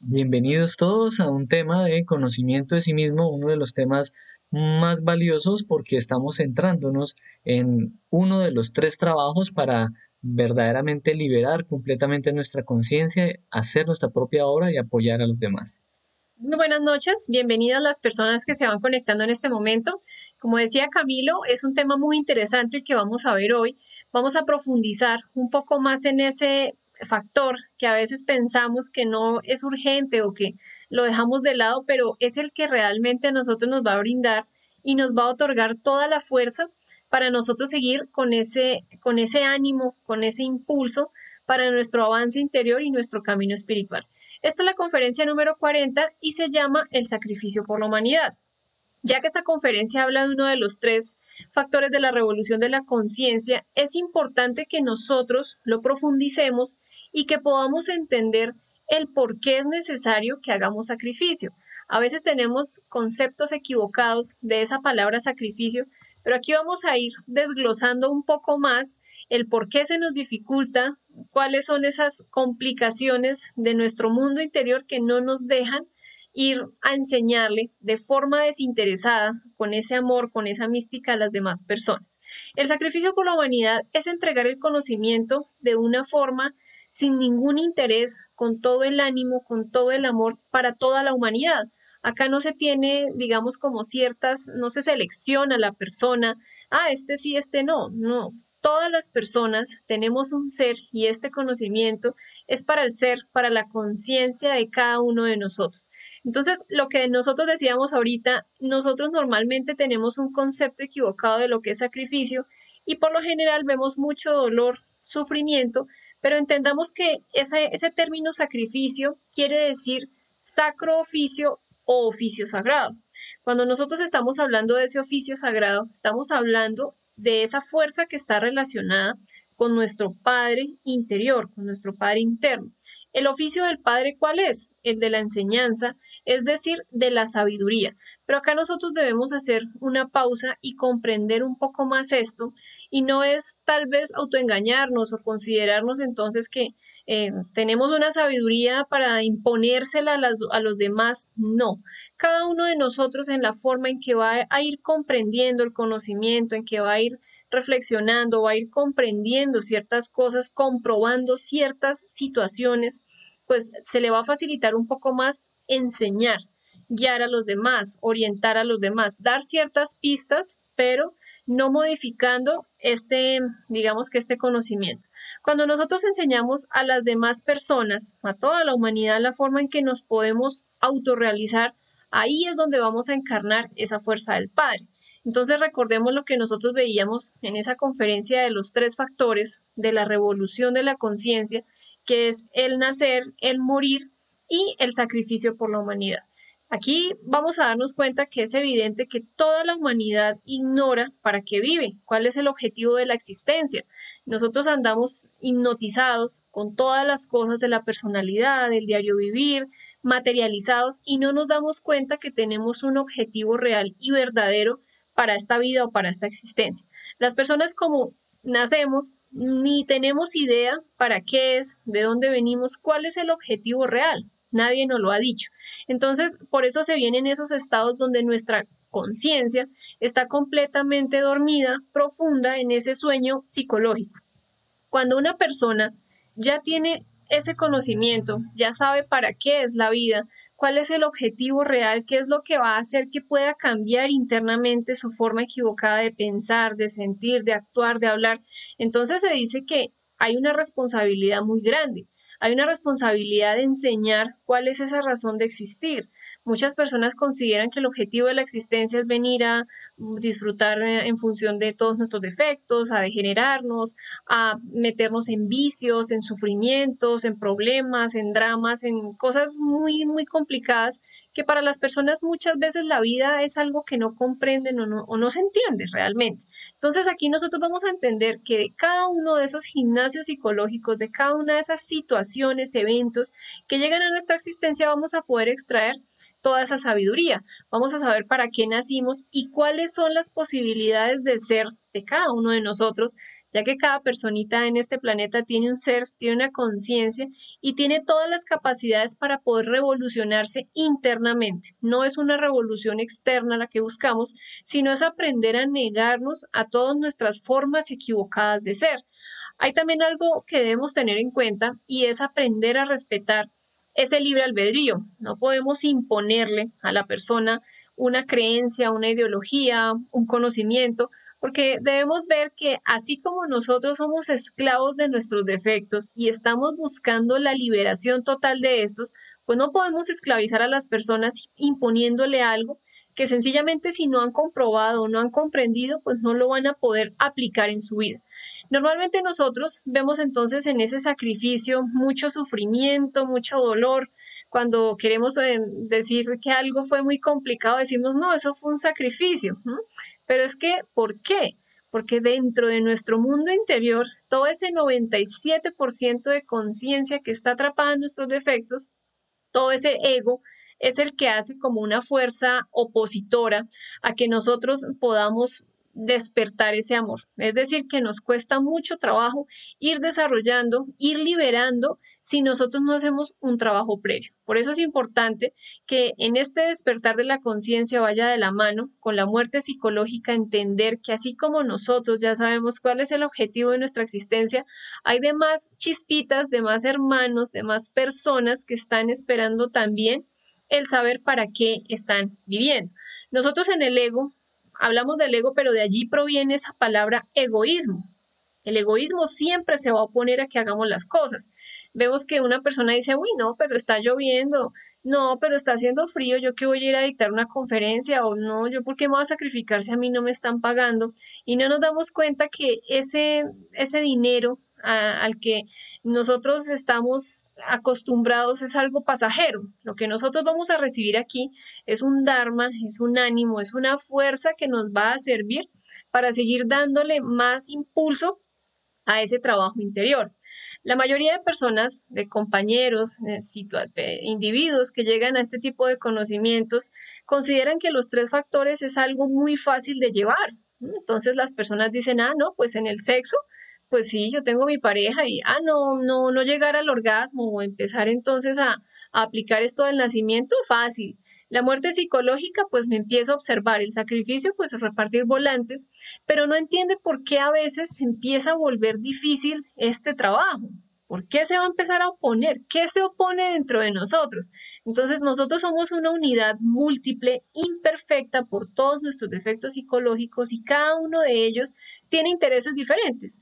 Bienvenidos todos a un tema de conocimiento de sí mismo, uno de los temas más valiosos porque estamos centrándonos en uno de los tres trabajos para verdaderamente liberar completamente nuestra conciencia, hacer nuestra propia obra y apoyar a los demás. Muy buenas noches, bienvenidas las personas que se van conectando en este momento. Como decía Camilo, es un tema muy interesante el que vamos a ver hoy. Vamos a profundizar un poco más en ese factor que a veces pensamos que no es urgente o que lo dejamos de lado, pero es el que realmente a nosotros nos va a brindar y nos va a otorgar toda la fuerza para nosotros seguir con ese ánimo, con ese impulso para nuestro avance interior y nuestro camino espiritual. Esta es la conferencia número 40 y se llama El sacrificio por la humanidad. Ya que esta conferencia habla de uno de los tres factores de la revolución de la conciencia, es importante que nosotros lo profundicemos y que podamos entender el por qué es necesario que hagamos sacrificio. A veces tenemos conceptos equivocados de esa palabra sacrificio, pero aquí vamos a ir desglosando un poco más el por qué se nos dificulta, cuáles son esas complicaciones de nuestro mundo interior que no nos dejan ir a enseñarle de forma desinteresada, con ese amor, con esa mística a las demás personas. El sacrificio por la humanidad es entregar el conocimiento de una forma sin ningún interés, con todo el ánimo, con todo el amor para toda la humanidad. Acá no se tiene, digamos, como ciertas, no se selecciona la persona, este sí, este no, no. Todas las personas tenemos un ser y este conocimiento es para el ser, para la conciencia de cada uno de nosotros. Entonces, lo que nosotros decíamos ahorita, nosotros normalmente tenemos un concepto equivocado de lo que es sacrificio y por lo general vemos mucho dolor, sufrimiento, pero entendamos que ese término sacrificio quiere decir sacro oficio o oficio sagrado. Cuando nosotros estamos hablando de ese oficio sagrado, estamos hablando de esa fuerza que está relacionada con nuestro Padre interior, con nuestro Padre interno. El oficio del Padre, ¿cuál es? El de la enseñanza, es decir, de la sabiduría. Pero acá nosotros debemos hacer una pausa y comprender un poco más esto, y no es tal vez autoengañarnos o considerarnos entonces que tenemos una sabiduría para imponérsela a los demás. No, cada uno de nosotros en la forma en que va a ir comprendiendo el conocimiento, en que va a ir reflexionando, va a ir comprendiendo ciertas cosas, comprobando ciertas situaciones, pues se le va a facilitar un poco más enseñar, guiar a los demás, orientar a los demás, dar ciertas pistas, pero no modificando digamos que este conocimiento. Cuando nosotros enseñamos a las demás personas, a toda la humanidad, la forma en que nos podemos autorrealizar, ahí es donde vamos a encarnar esa fuerza del Padre. Entonces recordemos lo que nosotros veíamos en esa conferencia de los tres factores de la revolución de la conciencia, que es el nacer, el morir y el sacrificio por la humanidad. Aquí vamos a darnos cuenta que es evidente que toda la humanidad ignora para qué vive, cuál es el objetivo de la existencia. Nosotros andamos hipnotizados con todas las cosas de la personalidad, del diario vivir, materializados y no nos damos cuenta que tenemos un objetivo real y verdadero para esta vida o para esta existencia. Las personas como nacemos ni tenemos idea para qué es, de dónde venimos, cuál es el objetivo real. Nadie nos lo ha dicho. Entonces, por eso se vienen esos estados donde nuestra conciencia está completamente dormida, profunda en ese sueño psicológico. Cuando una persona ya tiene ese conocimiento, ya sabe para qué es la vida, cuál es el objetivo real, qué es lo que va a hacer que pueda cambiar internamente su forma equivocada de pensar, de sentir, de actuar, de hablar, entonces se dice que hay una responsabilidad muy grande. Hay una responsabilidad de enseñar cuál es esa razón de existir. Muchas personas consideran que el objetivo de la existencia es venir a disfrutar en función de todos nuestros defectos, a degenerarnos, a meternos en vicios, en sufrimientos, en problemas, en dramas, en cosas muy, muy complicadas que para las personas muchas veces la vida es algo que no comprenden o no se entiende realmente. Entonces aquí nosotros vamos a entender que de cada uno de esos gimnasios psicológicos, de cada una de esas situaciones, eventos que llegan a nuestra existencia, vamos a poder extraer toda esa sabiduría. Vamos a saber para qué nacimos y cuáles son las posibilidades de ser de cada uno de nosotros, ya que cada personita en este planeta tiene un ser, tiene una conciencia y tiene todas las capacidades para poder revolucionarse internamente. No es una revolución externa la que buscamos, sino es aprender a negarnos a todas nuestras formas equivocadas de ser. Hay también algo que debemos tener en cuenta y es aprender a respetar ese libre albedrío. No podemos imponerle a la persona una creencia, una ideología, un conocimiento, porque debemos ver que así como nosotros somos esclavos de nuestros defectos y estamos buscando la liberación total de estos, pues no podemos esclavizar a las personas imponiéndole algo que sencillamente si no han comprobado o no han comprendido, pues no lo van a poder aplicar en su vida. Normalmente nosotros vemos entonces en ese sacrificio mucho sufrimiento, mucho dolor. Cuando queremos decir que algo fue muy complicado, decimos, no, eso fue un sacrificio. ¿No? Pero es que, ¿por qué? Porque dentro de nuestro mundo interior, todo ese 97% de conciencia que está atrapada en nuestros defectos, todo ese ego, es el que hace como una fuerza opositora a que nosotros podamos despertar ese amor. Es decir, que nos cuesta mucho trabajo ir desarrollando, ir liberando si nosotros no hacemos un trabajo previo. Por eso es importante que en este despertar de la conciencia vaya de la mano con la muerte psicológica, entender que así como nosotros ya sabemos cuál es el objetivo de nuestra existencia, hay demás chispitas, demás hermanos, demás personas que están esperando también el saber para qué están viviendo. Nosotros en el ego hablamos del ego, pero de allí proviene esa palabra egoísmo. El egoísmo siempre se va a oponer a que hagamos las cosas. Vemos que una persona dice, uy, no, pero está lloviendo, no, pero está haciendo frío, yo que voy a ir a dictar una conferencia, o no, yo por qué me voy a sacrificar si a mí no me están pagando. Y no nos damos cuenta que ese dinero al que nosotros estamos acostumbrados es algo pasajero. Lo que nosotros vamos a recibir aquí es un dharma, es un ánimo, es una fuerza que nos va a servir para seguir dándole más impulso a ese trabajo interior. La mayoría de personas, de compañeros, de individuos que llegan a este tipo de conocimientos, consideran que los tres factores es algo muy fácil de llevar. Entonces las personas dicen, ah, no, pues en el sexo, pues sí, yo tengo mi pareja y, no llegar al orgasmo o empezar entonces a aplicar esto del nacimiento, fácil. La muerte psicológica, pues me empiezo a observar. El sacrificio, pues repartir volantes, pero no entiende por qué a veces se empieza a volver difícil este trabajo. ¿Por qué se va a empezar a oponer? ¿Qué se opone dentro de nosotros? Entonces nosotros somos una unidad múltiple, imperfecta por todos nuestros defectos psicológicos y cada uno de ellos tiene intereses diferentes.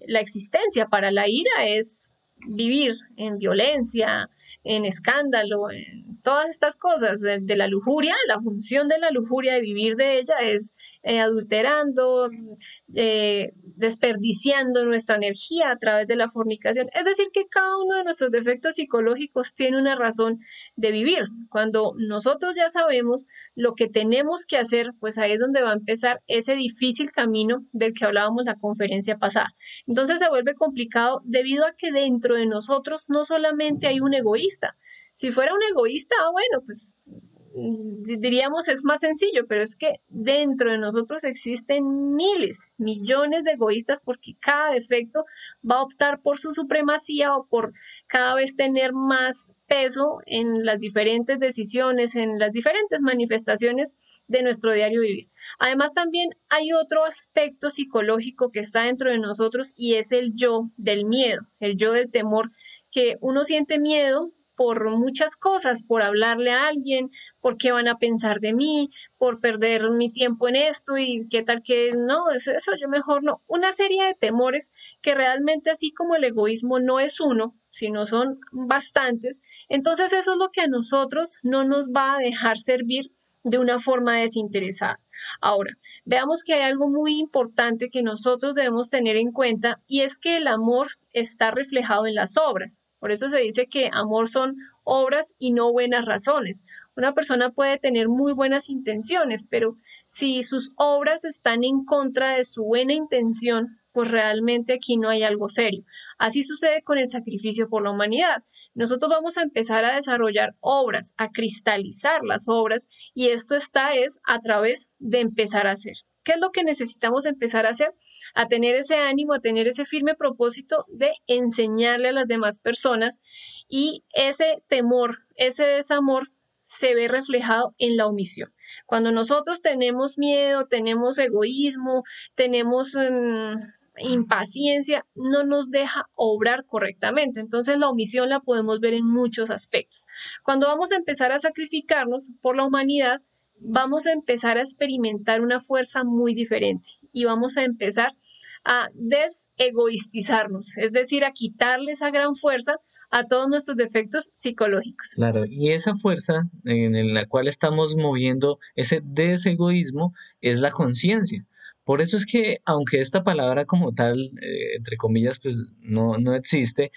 La existencia para la ira es vivir en violencia, en escándalo, en todas estas cosas de la lujuria. La función de la lujuria, de vivir de ella, es adulterando, desperdiciando nuestra energía a través de la fornicación. Es decir, que cada uno de nuestros defectos psicológicos tiene una razón de vivir. Cuando nosotros ya sabemos lo que tenemos que hacer, pues ahí es donde va a empezar ese difícil camino del que hablábamos la conferencia pasada. Entonces se vuelve complicado debido a que dentro de nosotros no solamente hay un egoísta. Si fuera un egoísta, bueno, pues diríamos es más sencillo, pero es que dentro de nosotros existen miles, millones de egoístas porque cada defecto va a optar por su supremacía o por cada vez tener más peso en las diferentes decisiones, en las diferentes manifestaciones de nuestro diario vivir. Además, también hay otro aspecto psicológico que está dentro de nosotros y es el yo del miedo, el yo del temor, que uno siente miedo por muchas cosas, por hablarle a alguien, por qué van a pensar de mí, por perder mi tiempo en esto y qué tal que no, eso yo mejor no. Una serie de temores que realmente así como el egoísmo no es uno, sino son bastantes, entonces eso es lo que a nosotros no nos va a dejar servir de una forma desinteresada. Ahora, veamos que hay algo muy importante que nosotros debemos tener en cuenta y es que el amor está reflejado en las obras. Por eso se dice que amor son obras y no buenas razones. Una persona puede tener muy buenas intenciones, pero si sus obras están en contra de su buena intención, pues realmente aquí no hay algo serio. Así sucede con el sacrificio por la humanidad. Nosotros vamos a empezar a desarrollar obras, a cristalizar las obras, y esto está es a través de empezar a hacer. ¿Qué es lo que necesitamos empezar a hacer? A tener ese ánimo, a tener ese firme propósito de enseñarle a las demás personas, y ese temor, ese desamor se ve reflejado en la omisión. Cuando nosotros tenemos miedo, tenemos egoísmo, tenemos impaciencia, no nos deja obrar correctamente. Entonces la omisión la podemos ver en muchos aspectos. Cuando vamos a empezar a sacrificarnos por la humanidad, vamos a empezar a experimentar una fuerza muy diferente y vamos a empezar a desegoistizarnos, es decir, a quitarle esa gran fuerza a todos nuestros defectos psicológicos. Claro, y esa fuerza en la cual estamos moviendo ese desegoísmo es la conciencia. Por eso es que, aunque esta palabra como tal, entre comillas, pues no existe,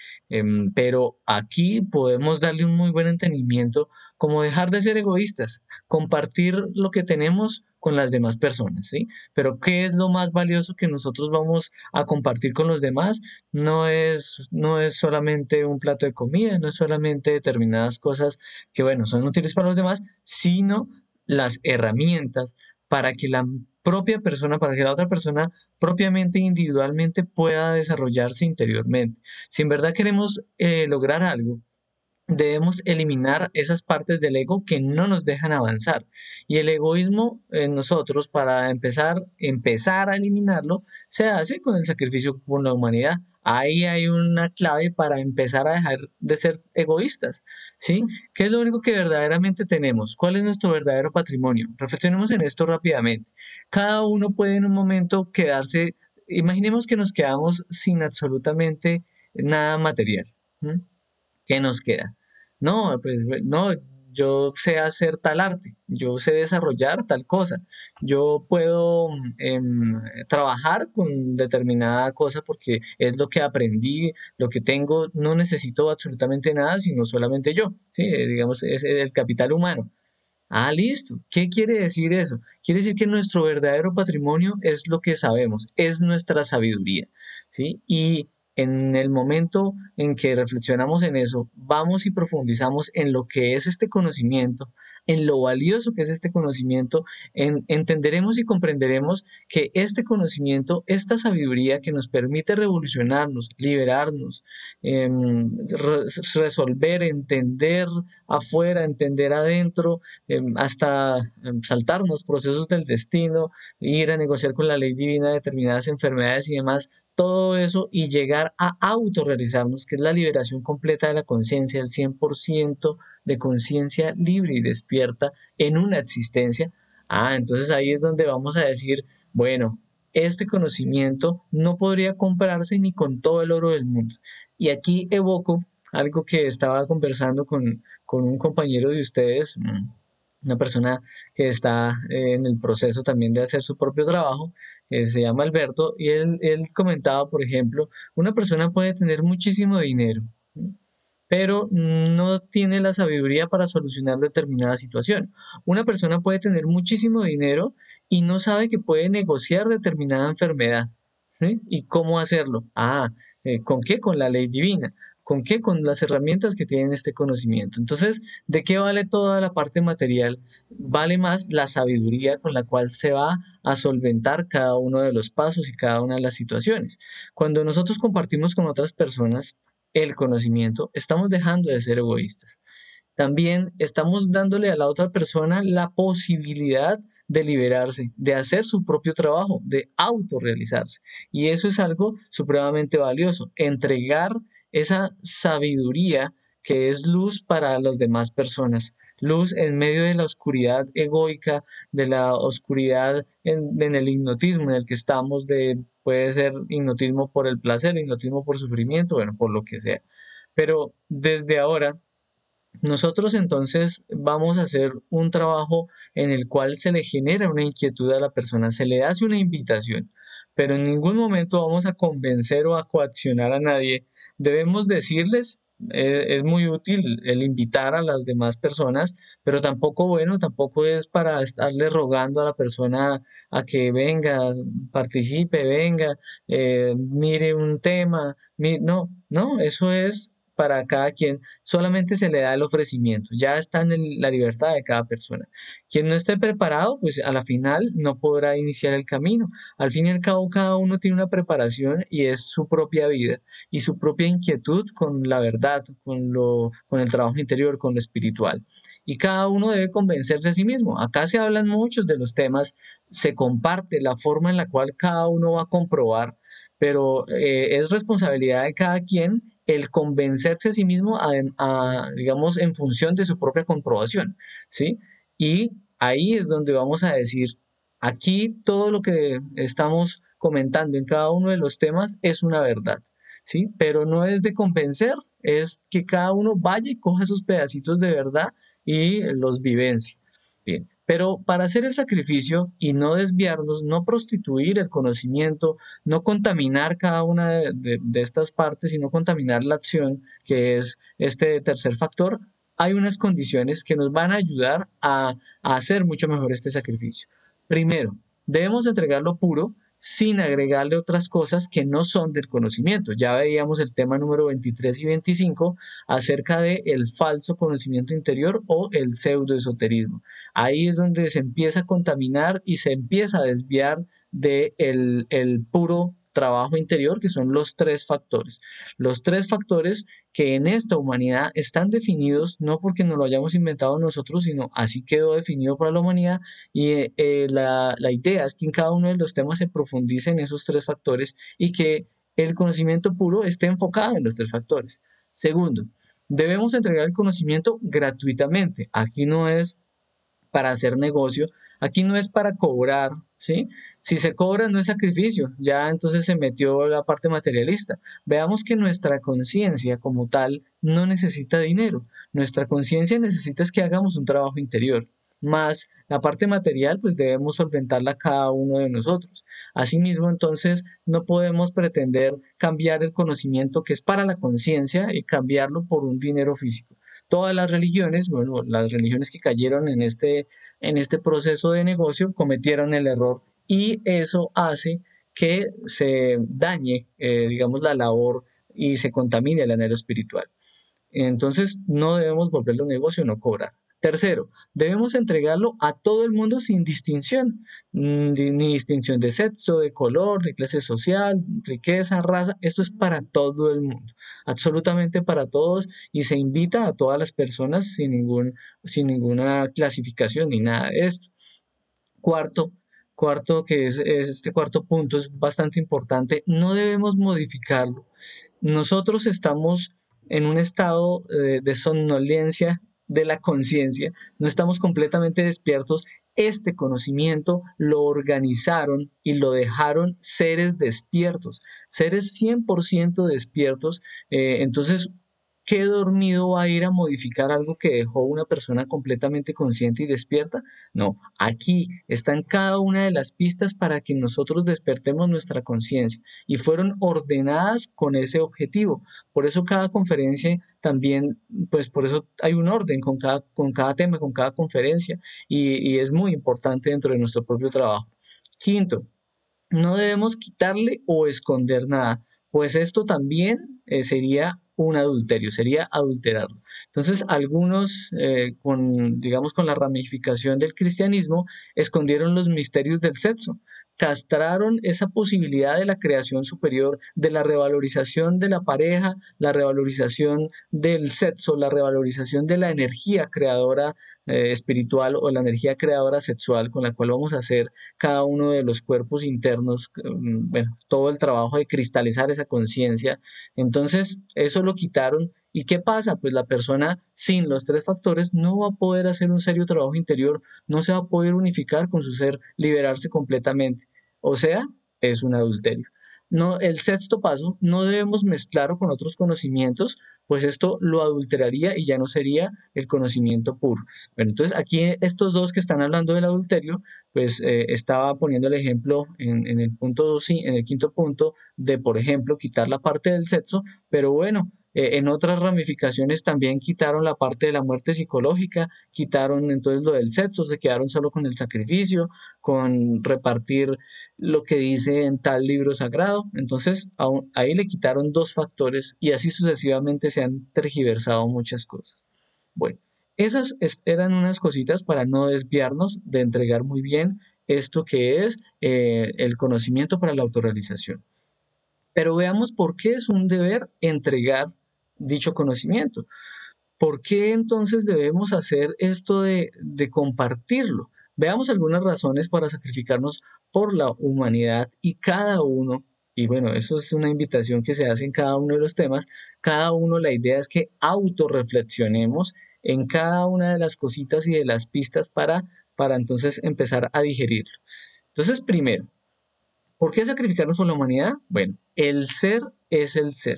pero aquí podemos darle un muy buen entendimiento como dejar de ser egoístas, compartir lo que tenemos con las demás personas, ¿sí? Pero ¿qué es lo más valioso que nosotros vamos a compartir con los demás? No es solamente un plato de comida, no es solamente determinadas cosas que, bueno, son útiles para los demás, sino las herramientas para que la propia persona, para que la otra persona propiamente, individualmente pueda desarrollarse interiormente. Si en verdad queremos lograr algo, debemos eliminar esas partes del ego que no nos dejan avanzar. Y el egoísmo en nosotros, para empezar a eliminarlo, se hace con el sacrificio por la humanidad. Ahí hay una clave para empezar a dejar de ser egoístas, ¿sí? ¿Qué es lo único que verdaderamente tenemos? ¿Cuál es nuestro verdadero patrimonio? Reflexionemos en esto rápidamente. Cada uno puede en un momento quedarse, imaginemos que nos quedamos sin absolutamente nada material. ¿Mm? ¿Qué nos queda? No, pues no, yo sé hacer tal arte, yo sé desarrollar tal cosa, yo puedo trabajar con determinada cosa porque es lo que aprendí, lo que tengo, no necesito absolutamente nada, sino solamente yo, ¿sí? Digamos, es el capital humano. Ah, listo. ¿Qué quiere decir eso? Quiere decir que nuestro verdadero patrimonio es lo que sabemos, es nuestra sabiduría, ¿sí? Y en el momento en que reflexionamos en eso, vamos y profundizamos en lo que es este conocimiento, en lo valioso que es este conocimiento, entenderemos y comprenderemos que este conocimiento, esta sabiduría que nos permite revolucionarnos, liberarnos, resolver, entender afuera, entender adentro, hasta saltarnos procesos del destino, ir a negociar con la ley divina determinadas enfermedades y demás, todo eso y llegar a autorrealizarnos, que es la liberación completa de la conciencia, el 100% de conciencia libre y despierta en una existencia. Ah, entonces ahí es donde vamos a decir, bueno, este conocimiento no podría comprarse ni con todo el oro del mundo. Y aquí evoco algo que estaba conversando con un compañero de ustedes, una persona que está en el proceso también de hacer su propio trabajo, que se llama Alberto, y él comentaba, por ejemplo, una persona puede tener muchísimo dinero, pero no tiene la sabiduría para solucionar determinada situación. Una persona puede tener muchísimo dinero y no sabe que puede negociar determinada enfermedad. ¿Sí? ¿Y cómo hacerlo? Ah, ¿con qué? Con la ley divina. ¿Con qué? Con las herramientas que tienen este conocimiento. Entonces, ¿de qué vale toda la parte material? Vale más la sabiduría con la cual se va a solventar cada uno de los pasos y cada una de las situaciones. Cuando nosotros compartimos con otras personas el conocimiento, estamos dejando de ser egoístas. También estamos dándole a la otra persona la posibilidad de liberarse, de hacer su propio trabajo, de autorrealizarse. Y eso es algo supremamente valioso, entregar esa sabiduría que es luz para las demás personas, luz en medio de la oscuridad egoica, de la oscuridad en el hipnotismo en el que estamos, puede ser hipnotismo por el placer, hipnotismo por sufrimiento, bueno, por lo que sea. Pero desde ahora nosotros entonces vamos a hacer un trabajo en el cual se le genera una inquietud a la persona, se le hace una invitación, pero en ningún momento vamos a convencer o a coaccionar a nadie. Debemos decirles, es muy útil el invitar a las demás personas, pero tampoco, bueno, tampoco es para estarle rogando a la persona a que venga, participe, venga, mire un tema. No, no, eso es para cada quien, solamente se le da el ofrecimiento, ya está en la libertad de cada persona. Quien no esté preparado, pues a la final no podrá iniciar el camino. Al fin y al cabo, cada uno tiene una preparación y es su propia vida y su propia inquietud con la verdad, con el trabajo interior, con lo espiritual. Y cada uno debe convencerse a sí mismo. Acá se hablan muchos de los temas, se comparte la forma en la cual cada uno va a comprobar, pero es responsabilidad de cada quien el convencerse a sí mismo digamos, en función de su propia comprobación, ¿sí? Y ahí es donde vamos a decir, aquí todo lo que estamos comentando en cada uno de los temas es una verdad, ¿sí? Pero no es de convencer, es que cada uno vaya y coja esos pedacitos de verdad y los vivencie. Bien, pero para hacer el sacrificio y no desviarnos, no prostituir el conocimiento, no contaminar cada una de estas partes y no contaminar la acción, que es este tercer factor, hay unas condiciones que nos van a ayudar a hacer mucho mejor este sacrificio. Primero, debemos entregarlo puro sin agregarle otras cosas que no son del conocimiento. Ya veíamos el tema número 23 y 25 acerca de el falso conocimiento interior o el pseudoesoterismo. Ahí es donde se empieza a contaminar y se empieza a desviar de el puro trabajo interior, que son los tres factores. Los tres factores que en esta humanidad están definidos no porque nos lo hayamos inventado nosotros, sino así quedó definido para la humanidad y la idea es que en cada uno de los temas se profundice en esos tres factores y que el conocimiento puro esté enfocado en los tres factores. Segundo, debemos entregar el conocimiento gratuitamente. Aquí no es para hacer negocio, aquí no es para cobrar, ¿sí? Si se cobra no es sacrificio, ya entonces se metió la parte materialista. Veamos que nuestra conciencia como tal no necesita dinero, nuestra conciencia necesita es que hagamos un trabajo interior. Más la parte material, pues debemos solventarla cada uno de nosotros. Asimismo, entonces, no podemos pretender cambiar el conocimiento que es para la conciencia y cambiarlo por un dinero físico. Todas las religiones, bueno, las religiones que cayeron en este proceso de negocio cometieron el error y eso hace que se dañe, digamos, la labor y se contamine el anhelo espiritual. Entonces, no debemos volverlo un negocio, no cobrar. Tercero, debemos entregarlo a todo el mundo sin distinción, ni distinción de sexo, de color, de clase social, riqueza, raza. Esto es para todo el mundo, absolutamente para todos y se invita a todas las personas sin ninguna clasificación ni nada de esto. Cuarto, que es este cuarto punto, es bastante importante, no debemos modificarlo. Nosotros estamos en un estado de somnolencia de la conciencia, no estamos completamente despiertos. Este conocimiento lo organizaron y lo dejaron seres despiertos, seres 100% despiertos. Entonces, ¿qué dormido va a ir a modificar algo que dejó una persona completamente consciente y despierta? No, aquí están cada una de las pistas para que nosotros despertemos nuestra conciencia y fueron ordenadas con ese objetivo. Por eso cada conferencia también, pues por eso hay un orden con cada tema, con cada conferencia y es muy importante dentro de nuestro propio trabajo. Quinto, no debemos quitarle o esconder nada, pues esto también sería un adulterio, sería adulterarlo. Entonces, algunos, digamos, con la ramificación del cristianismo, escondieron los misterios del sexo, castraron esa posibilidad de la creación superior, de la revalorización de la pareja, la revalorización del sexo, la revalorización de la energía creadora espiritual o la energía creadora sexual con la cual vamos a hacer cada uno de los cuerpos internos, bueno, todo el trabajo de cristalizar esa conciencia. Entonces, eso lo quitaron. ¿Y qué pasa? Pues la persona sin los tres factores no va a poder hacer un serio trabajo interior, no se va a poder unificar con su ser, liberarse completamente. O sea, es un adulterio. No, el sexto paso, no debemos mezclarlo con otros conocimientos, pues esto lo adulteraría y ya no sería el conocimiento puro. Bueno, entonces aquí estos dos que están hablando del adulterio, pues estaba poniendo el ejemplo en el punto 2, en el quinto punto de, por ejemplo, quitar la parte del sexo, pero bueno, En otras ramificaciones también quitaron la parte de la muerte psicológica, quitaron entonces lo del sexo, se quedaron solo con el sacrificio, con repartir lo que dice en tal libro sagrado. Entonces ahí le quitaron dos factores y así sucesivamente se han tergiversado muchas cosas. Bueno, esas eran unas cositas para no desviarnos de entregar muy bien esto que es el conocimiento para la autorrealización. Pero veamos por qué es un deber entregar dicho conocimiento. ¿Por qué entonces debemos hacer esto de compartirlo? Veamos algunas razones para sacrificarnos por la humanidad y cada uno, y bueno, eso es una invitación que se hace en cada uno de los temas, cada uno la idea es que autorreflexionemos en cada una de las cositas y de las pistas para entonces empezar a digerirlo. Entonces, primero, ¿por qué sacrificarnos por la humanidad? Bueno, el ser es el ser.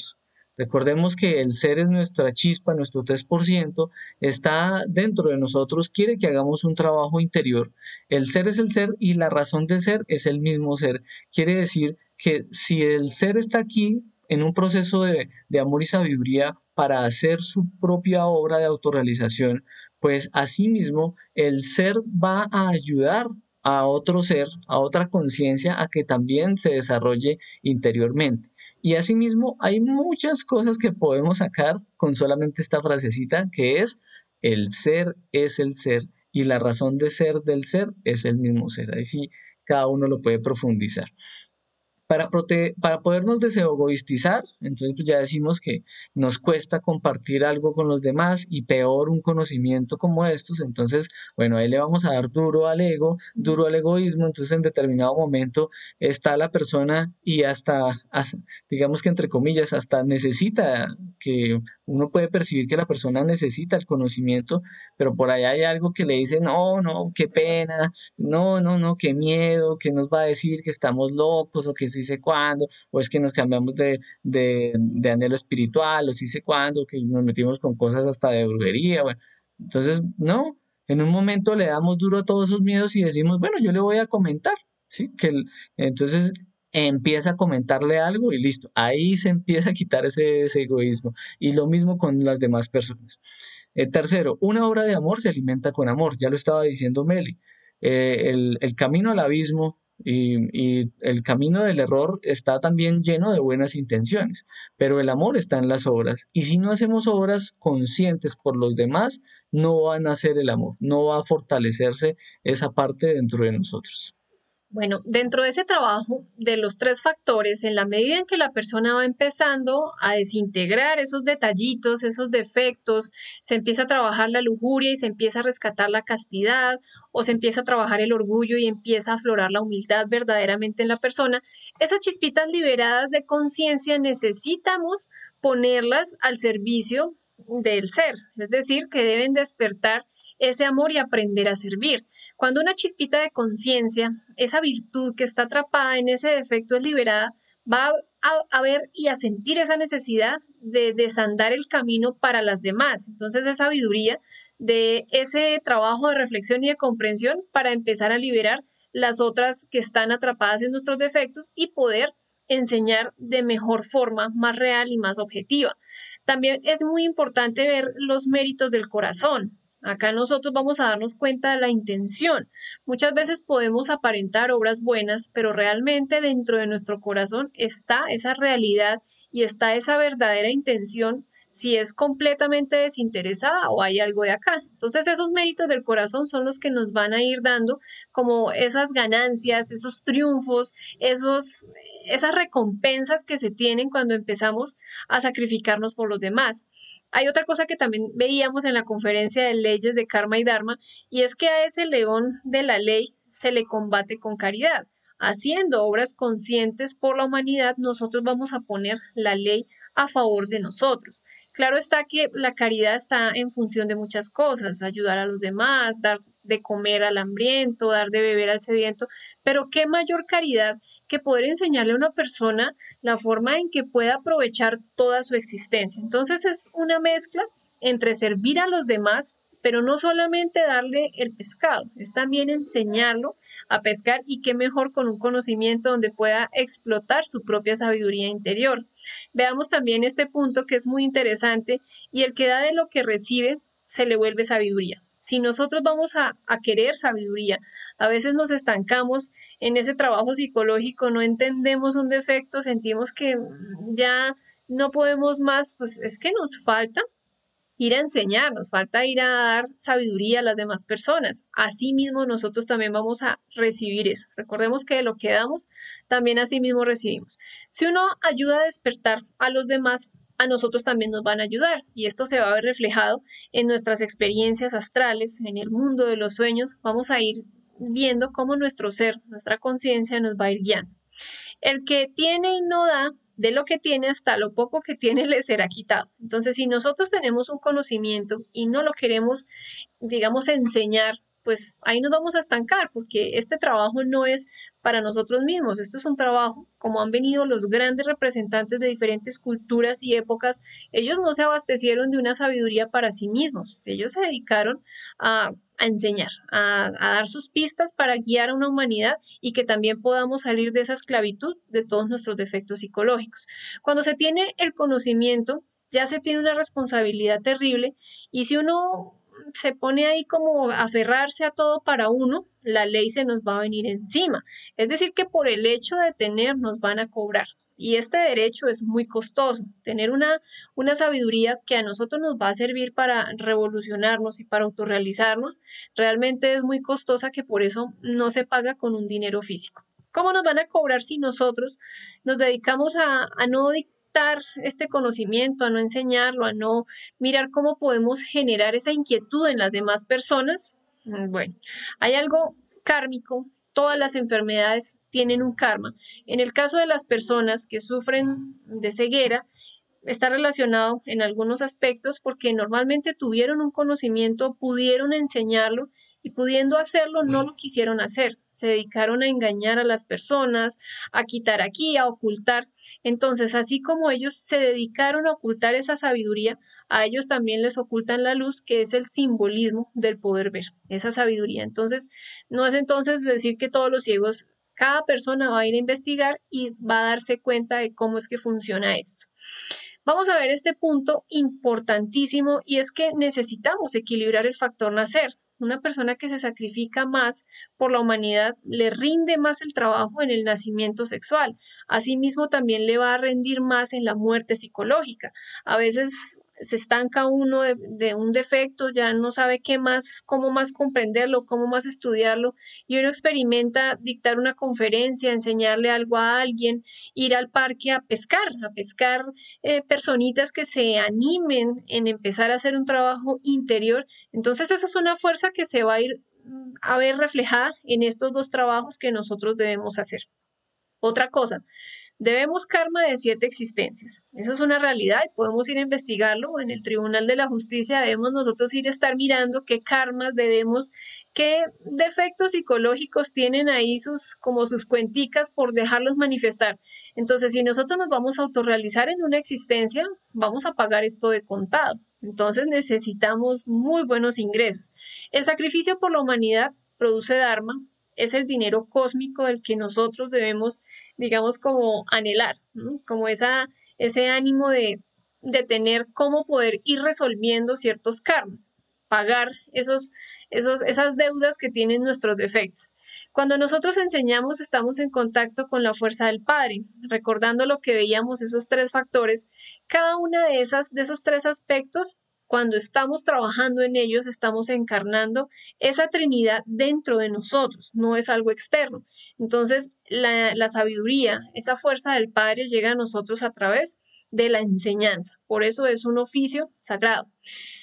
Recordemos que el ser es nuestra chispa, nuestro 3%, está dentro de nosotros, quiere que hagamos un trabajo interior. El ser es el ser y la razón de ser es el mismo ser. Quiere decir que si el ser está aquí en un proceso de amor y sabiduría para hacer su propia obra de autorrealización, pues asimismo el ser va a ayudar a otro ser, a otra conciencia, a que también se desarrolle interiormente. Y asimismo, hay muchas cosas que podemos sacar con solamente esta frasecita, que es el ser es el ser y la razón de ser del ser es el mismo ser. Ahí sí, cada uno lo puede profundizar. Para podernos desegoistizar, entonces pues ya decimos que nos cuesta compartir algo con los demás y peor un conocimiento como estos, entonces, bueno, ahí le vamos a dar duro al ego, duro al egoísmo, entonces en determinado momento está la persona y hasta digamos que entre comillas, hasta necesita, que uno puede percibir que la persona necesita el conocimiento, pero por allá hay algo que le dice, no, no, qué pena, no, no, no, qué miedo, que nos va a decir que estamos locos o que sí sé cuándo, o es que nos cambiamos de anhelo espiritual, o sí sé cuándo, que nos metimos con cosas hasta de brujería, bueno, entonces, no, en un momento le damos duro a todos esos miedos y decimos, bueno, yo le voy a comentar, ¿sí? Entonces empieza a comentarle algo y listo, ahí se empieza a quitar ese egoísmo, y lo mismo con las demás personas. Tercero, una obra de amor se alimenta con amor, ya lo estaba diciendo Meli. El camino al abismo y el camino del error está también lleno de buenas intenciones, pero el amor está en las obras. Y si no hacemos obras conscientes por los demás, no va a nacer el amor, no va a fortalecerse esa parte dentro de nosotros. Bueno, dentro de ese trabajo de los tres factores, en la medida en que la persona va empezando a desintegrar esos detallitos, esos defectos, se empieza a trabajar la lujuria y se empieza a rescatar la castidad, o se empieza a trabajar el orgullo y empieza a aflorar la humildad verdaderamente en la persona, esas chispitas liberadas de conciencia necesitamos ponerlas al servicio del ser, es decir, que deben despertar ese amor y aprender a servir. Cuando una chispita de conciencia, esa virtud que está atrapada en ese defecto es liberada, va a ver y a sentir esa necesidad de desandar el camino para las demás. Entonces es sabiduría de ese trabajo de reflexión y de comprensión para empezar a liberar las otras que están atrapadas en nuestros defectos y poder enseñar de mejor forma, más real y más objetiva. También es muy importante ver los méritos del corazón. Acá nosotros vamos a darnos cuenta de la intención. Muchas veces podemos aparentar obras buenas, pero realmente dentro de nuestro corazón está esa realidad y está esa verdadera intención, si es completamente desinteresada o hay algo de acá. Entonces esos méritos del corazón son los que nos van a ir dando como esas ganancias, esos triunfos, esas recompensas que se tienen cuando empezamos a sacrificarnos por los demás. Hay otra cosa que también veíamos en la conferencia de leyes de karma y dharma, y es que a ese león de la ley se le combate con caridad. Haciendo obras conscientes por la humanidad, nosotros vamos a poner la ley a favor de nosotros. Claro está que la caridad está en función de muchas cosas, ayudar a los demás, dar de comer al hambriento, dar de beber al sediento, pero qué mayor caridad que poder enseñarle a una persona la forma en que pueda aprovechar toda su existencia. Entonces es una mezcla entre servir a los demás pero no solamente darle el pescado, es también enseñarlo a pescar y qué mejor con un conocimiento donde pueda explotar su propia sabiduría interior. Veamos también este punto que es muy interesante y el que da de lo que recibe se le vuelve sabiduría. Si nosotros vamos a querer sabiduría, a veces nos estancamos en ese trabajo psicológico, no entendemos un defecto, sentimos que ya no podemos más, pues es que nos falta ir a enseñar, nos falta ir a dar sabiduría a las demás personas. Asimismo, nosotros también vamos a recibir eso. Recordemos que de lo que damos, también asimismo recibimos. Si uno ayuda a despertar a los demás, a nosotros también nos van a ayudar y esto se va a ver reflejado en nuestras experiencias astrales, en el mundo de los sueños. Vamos a ir viendo cómo nuestro ser, nuestra conciencia nos va a ir guiando. El que tiene y no da, de lo que tiene hasta lo poco que tiene le será quitado. Entonces, si nosotros tenemos un conocimiento y no lo queremos, digamos, enseñar, pues ahí nos vamos a estancar, porque este trabajo no es para nosotros mismos, esto es un trabajo, como han venido los grandes representantes de diferentes culturas y épocas, ellos no se abastecieron de una sabiduría para sí mismos, ellos se dedicaron a enseñar, a dar sus pistas para guiar a una humanidad y que también podamos salir de esa esclavitud de todos nuestros defectos psicológicos. Cuando se tiene el conocimiento, ya se tiene una responsabilidad terrible y si uno se pone ahí como a aferrarse a todo para uno, la ley se nos va a venir encima. Es decir, que por el hecho de tener nos van a cobrar. Y este derecho es muy costoso. Tener una sabiduría que a nosotros nos va a servir para revolucionarnos y para autorrealizarnos, realmente es muy costosa que por eso no se paga con un dinero físico. ¿Cómo nos van a cobrar si nosotros nos dedicamos a no dictar este conocimiento, a no enseñarlo, a no mirar cómo podemos generar esa inquietud en las demás personas? Bueno, hay algo kármico. Todas las enfermedades tienen un karma. En el caso de las personas que sufren de ceguera, está relacionado en algunos aspectos porque normalmente tuvieron un conocimiento, pudieron enseñarlo y pudiendo hacerlo no lo quisieron hacer. Se dedicaron a engañar a las personas, a quitar aquí, a ocultar. Entonces, así como ellos se dedicaron a ocultar esa sabiduría, a ellos también les ocultan la luz, que es el simbolismo del poder ver, esa sabiduría. Entonces, no es entonces decir que todos los ciegos, cada persona va a ir a investigar y va a darse cuenta de cómo es que funciona esto. Vamos a ver este punto importantísimo y es que necesitamos equilibrar el factor nacer. Una persona que se sacrifica más por la humanidad le rinde más el trabajo en el nacimiento sexual. Asimismo, también le va a rendir más en la muerte psicológica. A veces se estanca uno de un defecto, ya no sabe qué más, cómo más comprenderlo, cómo más estudiarlo, y uno experimenta dictar una conferencia, enseñarle algo a alguien, ir al parque a pescar personitas que se animen en empezar a hacer un trabajo interior. Entonces, eso es una fuerza que se va a ir a ver reflejada en estos dos trabajos que nosotros debemos hacer. Otra cosa, debemos karma de 7 existencias. Eso es una realidad y podemos ir a investigarlo en el Tribunal de la Justicia. Debemos nosotros ir a estar mirando qué karmas debemos, qué defectos psicológicos tienen ahí como sus cuenticas por dejarlos manifestar. Entonces, si nosotros nos vamos a autorrealizar en una existencia, vamos a pagar esto de contado. Entonces, necesitamos muy buenos ingresos. El sacrificio por la humanidad produce dharma, es el dinero cósmico del que nosotros debemos, digamos, como anhelar, ¿no? Como ese ánimo de tener cómo poder ir resolviendo ciertos karmas, pagar esas deudas que tienen nuestros defectos. Cuando nosotros enseñamos, estamos en contacto con la fuerza del Padre, recordando lo que veíamos, esos 3 factores, cada una de esos 3 aspectos. Cuando estamos trabajando en ellos, estamos encarnando esa Trinidad dentro de nosotros, no es algo externo. Entonces, la sabiduría, esa fuerza del Padre llega a nosotros a través de la enseñanza. Por eso es un oficio sagrado.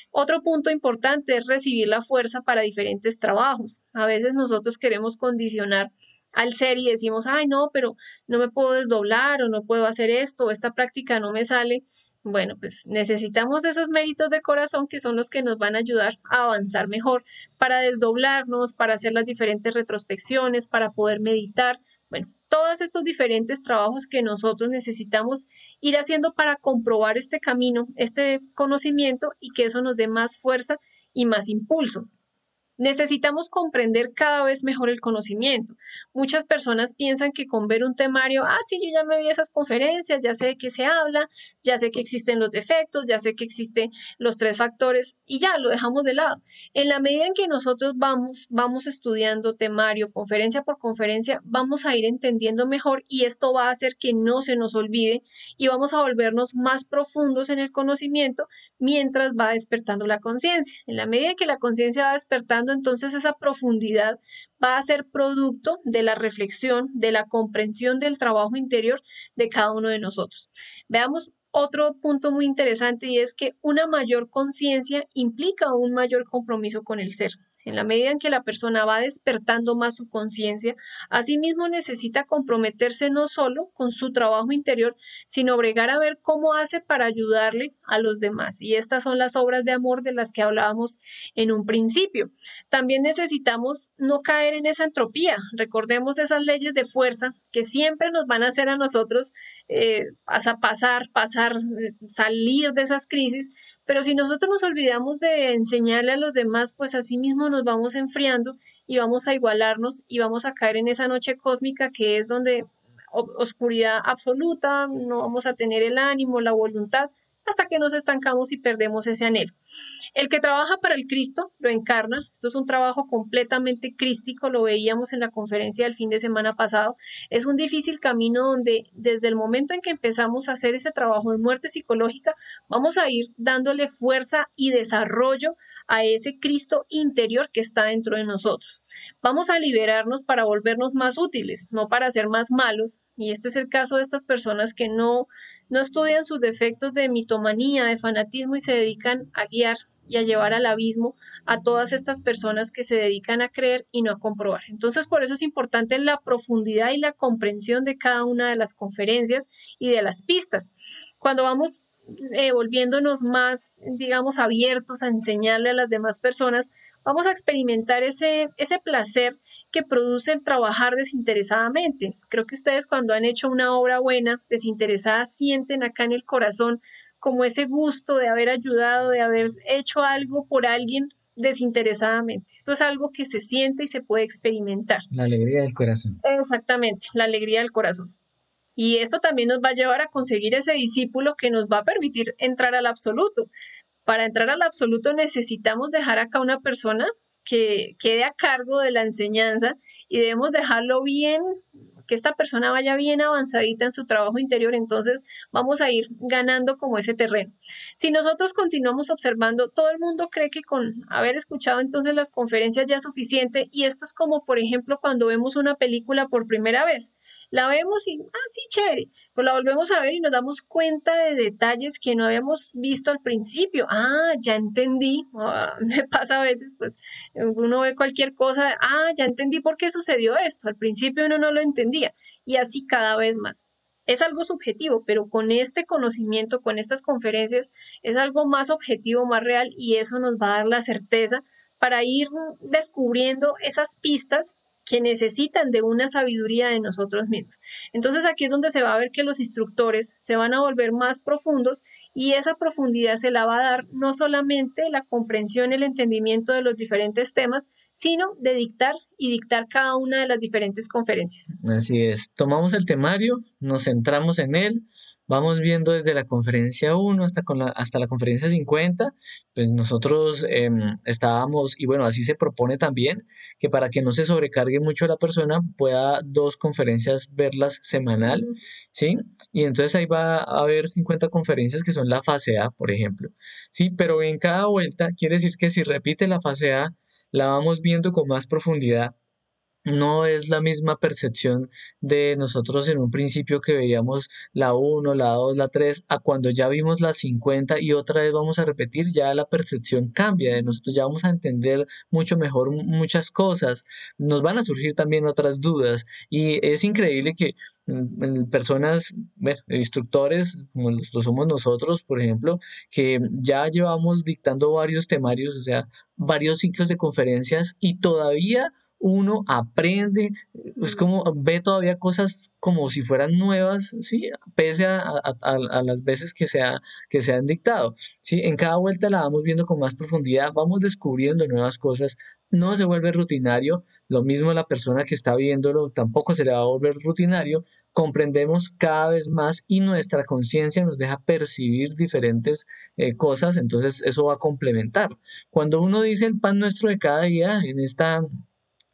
Otro punto importante es recibir la fuerza para diferentes trabajos. A veces nosotros queremos condicionar al ser y decimos, ay, no, pero no me puedo desdoblar o no puedo hacer esto o esta práctica no me sale. Bueno, pues necesitamos esos méritos de corazón que son los que nos van a ayudar a avanzar mejor, para desdoblarnos, para hacer las diferentes retrospecciones, para poder meditar. Bueno, todos estos diferentes trabajos que nosotros necesitamos ir haciendo para comprobar este camino, este conocimiento y que eso nos dé más fuerza y más impulso. Necesitamos comprender cada vez mejor el conocimiento. Muchas personas piensan que con ver un temario, sí, yo ya me vi esas conferencias, ya sé de qué se habla, ya sé que existen los defectos, ya sé que existen los tres factores y ya lo dejamos de lado. En la medida en que nosotros vamos estudiando temario, conferencia por conferencia, vamos a ir entendiendo mejor y esto va a hacer que no se nos olvide y vamos a volvernos más profundos en el conocimiento mientras va despertando la conciencia. En la medida que la conciencia va despertando, entonces esa profundidad va a ser producto de la reflexión, de la comprensión del trabajo interior de cada uno de nosotros. Veamos otro punto muy interesante y es que una mayor conciencia implica un mayor compromiso con el ser. En la medida en que la persona va despertando más su conciencia, asimismo necesita comprometerse no solo con su trabajo interior, sino bregar a ver cómo hace para ayudarle a los demás. Y estas son las obras de amor de las que hablábamos en un principio. También necesitamos no caer en esa entropía. Recordemos esas leyes de fuerza que siempre nos van a hacer a nosotros salir de esas crisis, pero si nosotros nos olvidamos de enseñarle a los demás, pues así mismo nos vamos enfriando y vamos a igualarnos y vamos a caer en esa noche cósmica que es donde oscuridad absoluta, no vamos a tener el ánimo, la voluntad, hasta que nos estancamos y perdemos ese anhelo. El que trabaja para el Cristo lo encarna. Esto es un trabajo completamente crístico, lo veíamos en la conferencia del fin de semana pasado. Es un difícil camino donde desde el momento en que empezamos a hacer ese trabajo de muerte psicológica, vamos a ir dándole fuerza y desarrollo a ese Cristo interior que está dentro de nosotros. Vamos a liberarnos para volvernos más útiles, no para ser más malos. Y este es el caso de estas personas que no estudian sus defectos de mitomanía, de fanatismo y se dedican a guiar y a llevar al abismo a todas estas personas que se dedican a creer y no a comprobar. Entonces, por eso es importante la profundidad y la comprensión de cada una de las conferencias y de las pistas. Cuando vamos volviéndonos más, digamos, abiertos a enseñarle a las demás personas, vamos a experimentar ese placer que produce el trabajar desinteresadamente. Creo que ustedes cuando han hecho una obra buena, desinteresada, sienten acá en el corazón como ese gusto de haber ayudado, de haber hecho algo por alguien desinteresadamente. Esto es algo que se siente y se puede experimentar. La alegría del corazón. Exactamente, la alegría del corazón. Y esto también nos va a llevar a conseguir ese discípulo que nos va a permitir entrar al absoluto. Para entrar al absoluto necesitamos dejar acá una persona que quede a cargo de la enseñanza y debemos dejarlo bien, que esta persona vaya bien avanzadita en su trabajo interior, entonces vamos a ir ganando como ese terreno. Si nosotros continuamos observando, todo el mundo cree que con haber escuchado entonces las conferencias ya es suficiente y esto es como, por ejemplo, cuando vemos una película por primera vez. La vemos y, sí, chévere, pues la volvemos a ver y nos damos cuenta de detalles que no habíamos visto al principio. Ya entendí, me pasa a veces, pues uno ve cualquier cosa, ya entendí por qué sucedió esto, al principio uno no lo entendía y así cada vez más. Es algo subjetivo, pero con este conocimiento, con estas conferencias, es algo más objetivo, más real y eso nos va a dar la certeza para ir descubriendo esas pistas que necesitan de una sabiduría de nosotros mismos. Entonces aquí es donde se va a ver que los instructores se van a volver más profundos y esa profundidad se la va a dar no solamente la comprensión, el entendimiento de los diferentes temas, sino de dictar y dictar cada una de las diferentes conferencias. Así es, tomamos el temario, nos centramos en él, vamos viendo desde la conferencia 1 hasta la conferencia 50, pues nosotros estábamos, y bueno, así se propone también, que para que no se sobrecargue mucho la persona, pueda 2 conferencias verlas semanal, ¿sí? Y entonces ahí va a haber 50 conferencias que son la fase A, por ejemplo, ¿sí? Pero en cada vuelta quiere decir que si repite la fase A, la vamos viendo con más profundidad. No es la misma percepción de nosotros en un principio que veíamos la 1, la 2, la 3, a cuando ya vimos la 50 y otra vez vamos a repetir, ya la percepción cambia, de nosotros ya vamos a entender mucho mejor muchas cosas, nos van a surgir también otras dudas y es increíble que personas, bueno, instructores como lo somos nosotros, por ejemplo, que ya llevamos dictando varios temarios, o sea, varios ciclos de conferencias y todavía uno aprende, es como ve todavía cosas como si fueran nuevas, ¿sí? Pese a las veces que se han dictado, ¿sí? En cada vuelta la vamos viendo con más profundidad, vamos descubriendo nuevas cosas, no se vuelve rutinario, lo mismo la persona que está viéndolo tampoco se le va a volver rutinario, comprendemos cada vez más y nuestra conciencia nos deja percibir diferentes cosas, entonces eso va a complementar. Cuando uno dice el pan nuestro de cada día en esta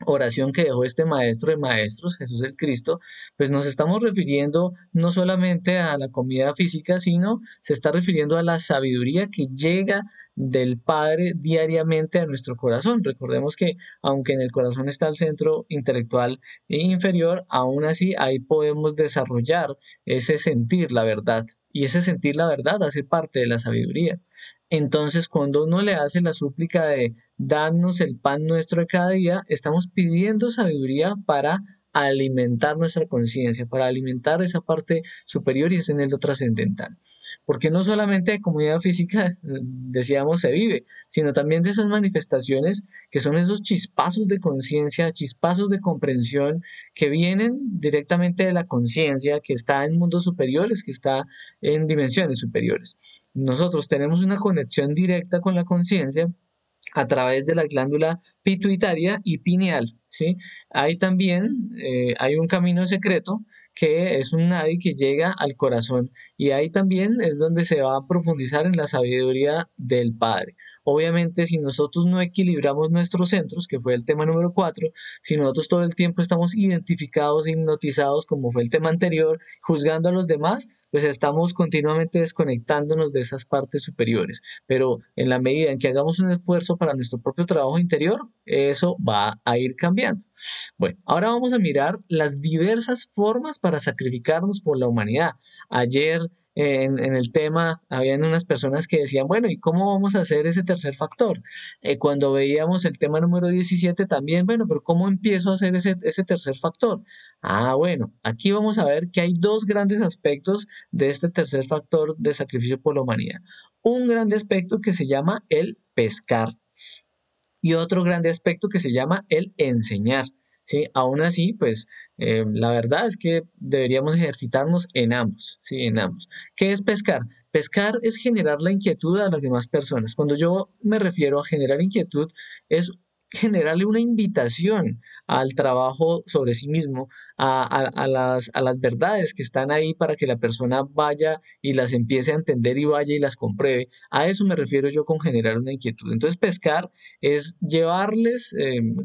oración que dejó este maestro de maestros, Jesús el Cristo, pues nos estamos refiriendo no solamente a la comida física, sino se está refiriendo a la sabiduría que llega del Padre diariamente a nuestro corazón. Recordemos que aunque en el corazón está el centro intelectual inferior, aún así ahí podemos desarrollar ese sentir la verdad. Y ese sentir la verdad hace parte de la sabiduría. Entonces, cuando uno le hace la súplica de danos el pan nuestro de cada día, estamos pidiendo sabiduría para alimentar nuestra conciencia, para alimentar esa parte superior y ese en lo trascendental. Porque no solamente de comida física, decíamos, se vive, sino también de esas manifestaciones que son esos chispazos de conciencia, chispazos de comprensión que vienen directamente de la conciencia, que está en mundos superiores, que está en dimensiones superiores. Nosotros tenemos una conexión directa con la conciencia a través de la glándula pituitaria y pineal, ¿sí? Hay también, hay un camino secreto que es un nadi que llega al corazón y ahí también es donde se va a profundizar en la sabiduría del Padre. Obviamente, si nosotros no equilibramos nuestros centros, que fue el tema número 4, si nosotros todo el tiempo estamos identificados, hipnotizados, como fue el tema anterior, juzgando a los demás, pues estamos continuamente desconectándonos de esas partes superiores. Pero en la medida en que hagamos un esfuerzo para nuestro propio trabajo interior, eso va a ir cambiando. Bueno, ahora vamos a mirar las diversas formas para sacrificarnos por la humanidad. Ayer en el tema habían unas personas que decían, bueno, ¿y cómo vamos a hacer ese tercer factor? Cuando veíamos el tema número 17 también, bueno, pero ¿cómo empiezo a hacer ese tercer factor? Ah, bueno, aquí vamos a ver que hay dos grandes aspectos de este tercer factor de sacrificio por la humanidad. Un grande aspecto que se llama el pescar y otro grande aspecto que se llama el enseñar. ¿Sí? Aún así, pues la verdad es que deberíamos ejercitarnos en ambos, ¿sí? En ambos. ¿Qué es pescar? Pescar es generar la inquietud a las demás personas. Cuando yo me refiero a generar inquietud, es generarle una invitación al trabajo sobre sí mismo, a las verdades que están ahí para que la persona vaya y las empiece a entender y vaya y las compruebe. A eso me refiero yo con generar una inquietud. Entonces, pescar es llevarles,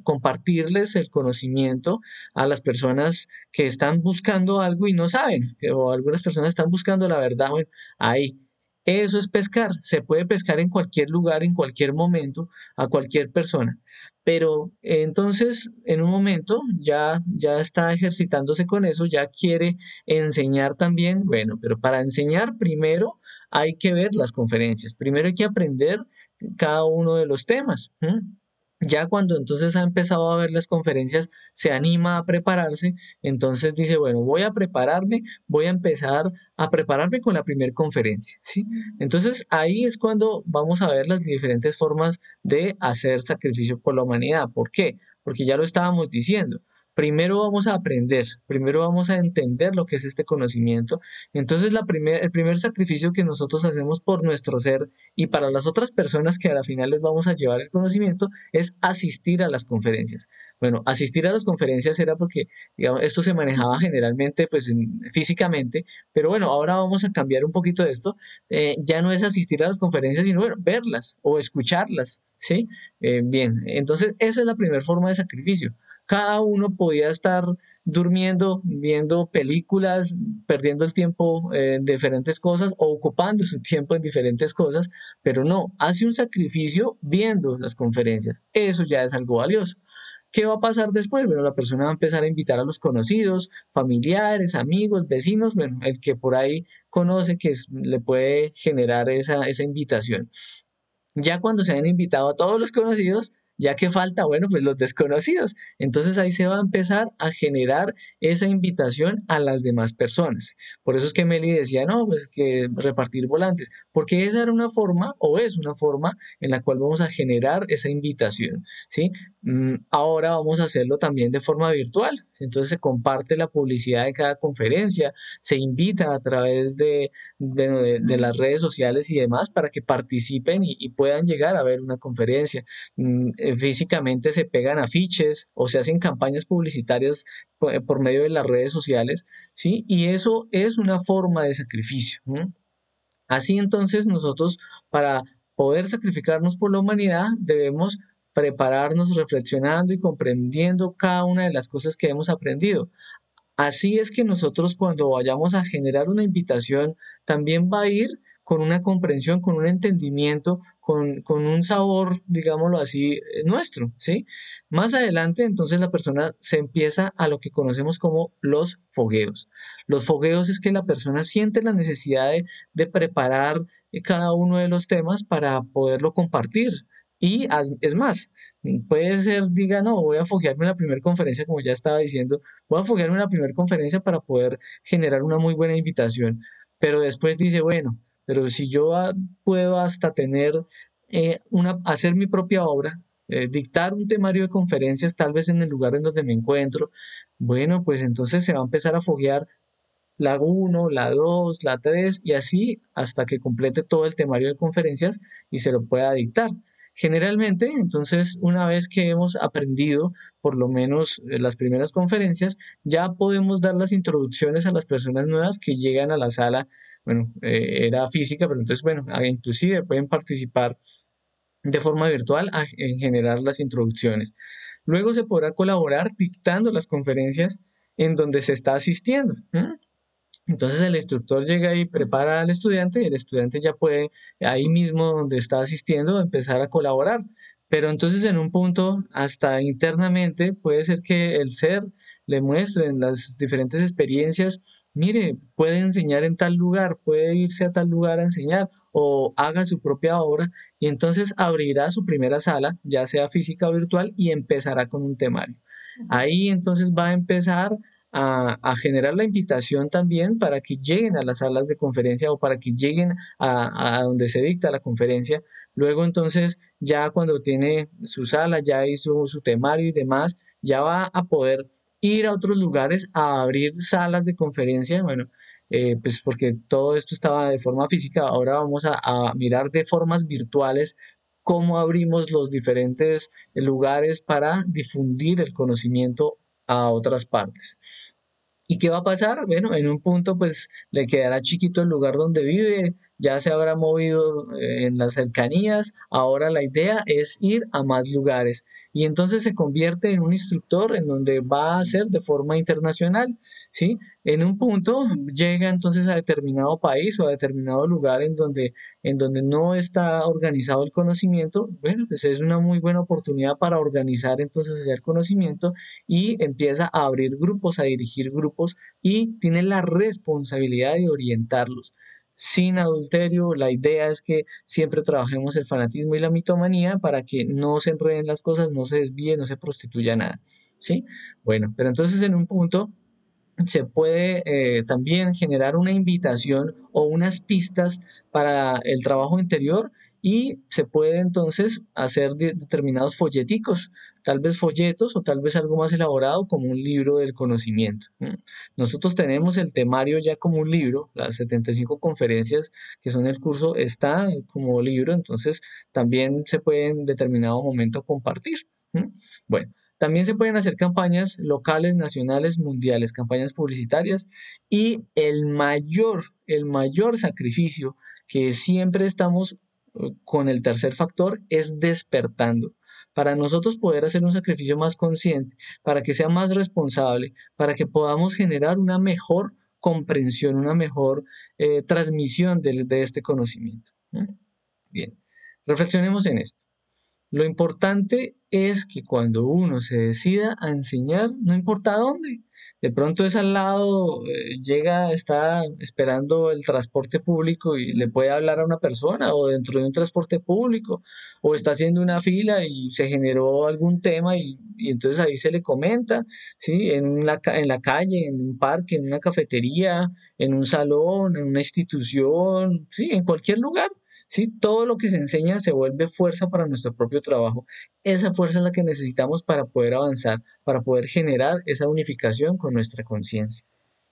compartirles el conocimiento a las personas que están buscando algo y no saben, o algunas personas están buscando la verdad, bueno, ahí. Eso es pescar. Se puede pescar en cualquier lugar, en cualquier momento, a cualquier persona. Pero entonces, en un momento, ya está ejercitándose con eso, ya quiere enseñar también. Bueno, pero para enseñar primero hay que ver las conferencias. Primero hay que aprender cada uno de los temas. ¿M? Ya cuando entonces ha empezado a ver las conferencias, se anima a prepararse, entonces dice, bueno, voy a prepararme, voy a empezar a prepararme con la primera conferencia, ¿sí? Entonces ahí es cuando vamos a ver las diferentes formas de hacer sacrificio por la humanidad. ¿Por qué? Porque ya lo estábamos diciendo. Primero vamos a aprender, primero vamos a entender lo que es este conocimiento. Entonces el primer sacrificio que nosotros hacemos por nuestro ser y para las otras personas que a la final les vamos a llevar el conocimiento es asistir a las conferencias. Bueno, asistir a las conferencias era porque, digamos, esto se manejaba generalmente pues físicamente, pero bueno, ahora vamos a cambiar un poquito de esto. Ya no es asistir a las conferencias, sino bueno, verlas o escucharlas, ¿sí? Bien, entonces esa es la primera forma de sacrificio. Cada uno podía estar durmiendo, viendo películas, perdiendo el tiempo en diferentes cosas o ocupando su tiempo en diferentes cosas, pero no, hace un sacrificio viendo las conferencias. Eso ya es algo valioso. ¿Qué va a pasar después? Bueno, la persona va a empezar a invitar a los conocidos, familiares, amigos, vecinos, bueno, el que por ahí conoce que le puede generar esa invitación. Ya cuando se han invitado a todos los conocidos, Ya que falta, bueno, pues los desconocidos. Entonces ahí se va a empezar a generar esa invitación a las demás personas. Por eso es que Meli decía, no, pues que repartir volantes, porque esa era una forma o es una forma en la cual vamos a generar esa invitación, ¿sí? Ahora vamos a hacerlo también de forma virtual. Entonces se comparte la publicidad de cada conferencia, se invita a través de las redes sociales y demás para que participen y puedan llegar a ver una conferencia. Físicamente se pegan afiches o se hacen campañas publicitarias por medio de las redes sociales, ¿sí? Y eso es una forma de sacrificio. Así entonces nosotros para poder sacrificarnos por la humanidad debemos prepararnos reflexionando y comprendiendo cada una de las cosas que hemos aprendido. Así es que nosotros cuando vayamos a generar una invitación, también va a ir con una comprensión, con un entendimiento, con un sabor, digámoslo así, nuestro, ¿sí? Más adelante, entonces la persona se empieza a lo que conocemos como los fogueos. Los fogueos es que la persona siente la necesidad de preparar cada uno de los temas para poderlo compartir. Y es más, puede ser, diga, no, voy a foguearme en la primera conferencia, como ya estaba diciendo, voy a enfocarme en la primera conferencia para poder generar una muy buena invitación. Pero después dice, bueno, pero si yo puedo hasta tener hacer mi propia obra, dictar un temario de conferencias tal vez en el lugar en donde me encuentro, bueno, pues entonces se va a empezar a foguear la uno, la 2, la 3 y así hasta que complete todo el temario de conferencias y se lo pueda dictar. Generalmente, entonces, una vez que hemos aprendido por lo menos las primeras conferencias, ya podemos dar las introducciones a las personas nuevas que llegan a la sala. Bueno, era física, pero entonces, bueno, inclusive pueden participar de forma virtual en generar las introducciones. Luego se podrá colaborar dictando las conferencias en donde se está asistiendo. Entonces el instructor llega y prepara al estudiante y el estudiante ya puede ahí mismo donde está asistiendo empezar a colaborar. Pero entonces en un punto, hasta internamente, puede ser que el ser le muestre en las diferentes experiencias, mire, puede enseñar en tal lugar, puede irse a tal lugar a enseñar o haga su propia obra y entonces abrirá su primera sala, ya sea física o virtual, y empezará con un temario. Ahí entonces va a empezar a generar la invitación también para que lleguen a las salas de conferencia o para que lleguen a donde se dicta la conferencia. Luego entonces ya cuando tiene su sala, ya hizo su temario y demás, ya va a poder ir a otros lugares a abrir salas de conferencia. Bueno, pues porque todo esto estaba de forma física, ahora vamos a mirar de formas virtuales cómo abrimos los diferentes lugares para difundir el conocimiento a otras partes. ¿Y qué va a pasar? Bueno, en un punto pues le quedará chiquito el lugar donde vive, ya se habrá movido en las cercanías, ahora la idea es ir a más lugares y entonces se convierte en un instructor en donde va a ser de forma internacional, ¿sí? En un punto llega entonces a determinado país o a determinado lugar en donde no está organizado el conocimiento, bueno, pues es una muy buena oportunidad para organizar entonces el conocimiento y empieza a abrir grupos, a dirigir grupos y tiene la responsabilidad de orientarlos. Sin adulterio, la idea es que siempre trabajemos el fanatismo y la mitomanía para que no se enreden las cosas, no se desvíe, no se prostituya nada. ¿Sí? Bueno, pero entonces en un punto se puede también generar una invitación o unas pistas para el trabajo interior y se puede entonces hacer determinados folleticos, tal vez folletos o tal vez algo más elaborado como un libro del conocimiento. Nosotros tenemos el temario ya como un libro, las 75 conferencias que son el curso está como libro, entonces también se puede en determinado momento compartir. Bueno. También se pueden hacer campañas locales, nacionales, mundiales, campañas publicitarias y el mayor sacrificio que siempre estamos con el tercer factor es despertando. Para nosotros poder hacer un sacrificio más consciente, para que sea más responsable, para que podamos generar una mejor comprensión, una mejor transmisión de este conocimiento. Bien, reflexionemos en esto. Lo importante es que cuando uno se decida a enseñar, no importa dónde, de pronto es al lado, llega, está esperando el transporte público y le puede hablar a una persona o dentro de un transporte público o está haciendo una fila y se generó algún tema y entonces ahí se le comenta, ¿sí? En la calle, en un parque, en una cafetería, en un salón, en una institución, sí, en cualquier lugar. Sí, todo lo que se enseña se vuelve fuerza para nuestro propio trabajo. Esa fuerza es la que necesitamos para poder avanzar, para poder generar esa unificación con nuestra conciencia.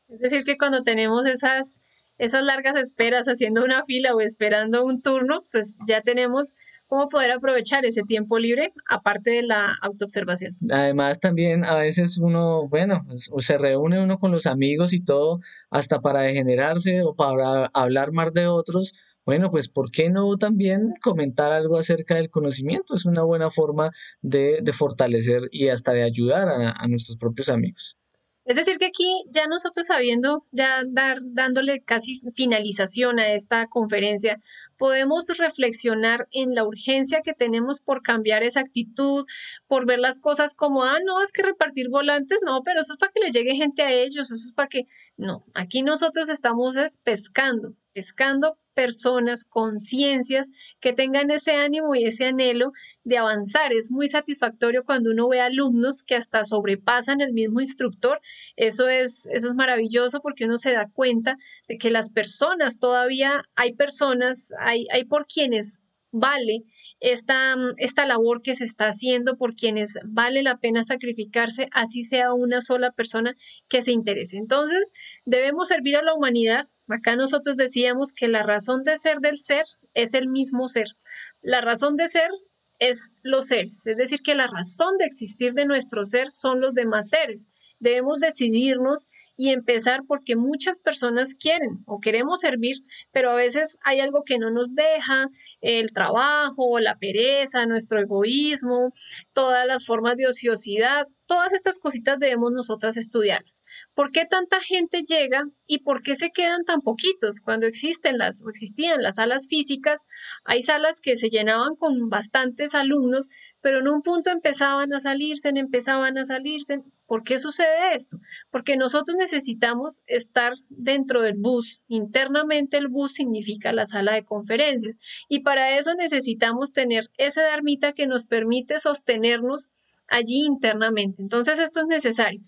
Es decir, que cuando tenemos esas largas esperas haciendo una fila o esperando un turno, pues ya tenemos cómo poder aprovechar ese tiempo libre, aparte de la autoobservación. Además, también a veces uno, bueno, pues, o se reúne uno con los amigos y todo, hasta para degenerarse o para hablar más de otros. Bueno, pues ¿por qué no también comentar algo acerca del conocimiento? Es una buena forma de fortalecer y hasta de ayudar a nuestros propios amigos. Es decir, que aquí ya nosotros sabiendo, dándole casi finalización a esta conferencia, podemos reflexionar en la urgencia que tenemos por cambiar esa actitud, por ver las cosas como, no, es que repartir volantes, no, pero eso es para que le llegue gente a ellos, eso es para que, no, aquí nosotros estamos es pescando personas, conciencias que tengan ese ánimo y ese anhelo de avanzar. Es muy satisfactorio cuando uno ve alumnos que hasta sobrepasan el mismo instructor. Eso es maravilloso porque uno se da cuenta de que las personas, todavía hay personas, hay por quienes vale esta labor que se está haciendo, por quienes vale la pena sacrificarse, así sea una sola persona que se interese. Entonces, debemos servir a la humanidad. Acá nosotros decíamos que la razón de ser del ser es el mismo ser. La razón de ser es los seres, es decir, que la razón de existir de nuestro ser son los demás seres. Debemos decidirnos y empezar porque muchas personas quieren o queremos servir, pero a veces hay algo que no nos deja, el trabajo, la pereza, nuestro egoísmo, todas las formas de ociosidad. Todas estas cositas debemos nosotras estudiarlas. ¿Por qué tanta gente llega y por qué se quedan tan poquitos? Cuando existen o existían las salas físicas, hay salas que se llenaban con bastantes alumnos, pero en un punto empezaban a salirse. ¿Por qué sucede esto? Porque nosotros necesitamos estar dentro del bus. Internamente el bus significa la sala de conferencias y para eso necesitamos tener esa dharmita que nos permite sostenernos allí internamente. Entonces esto es necesario.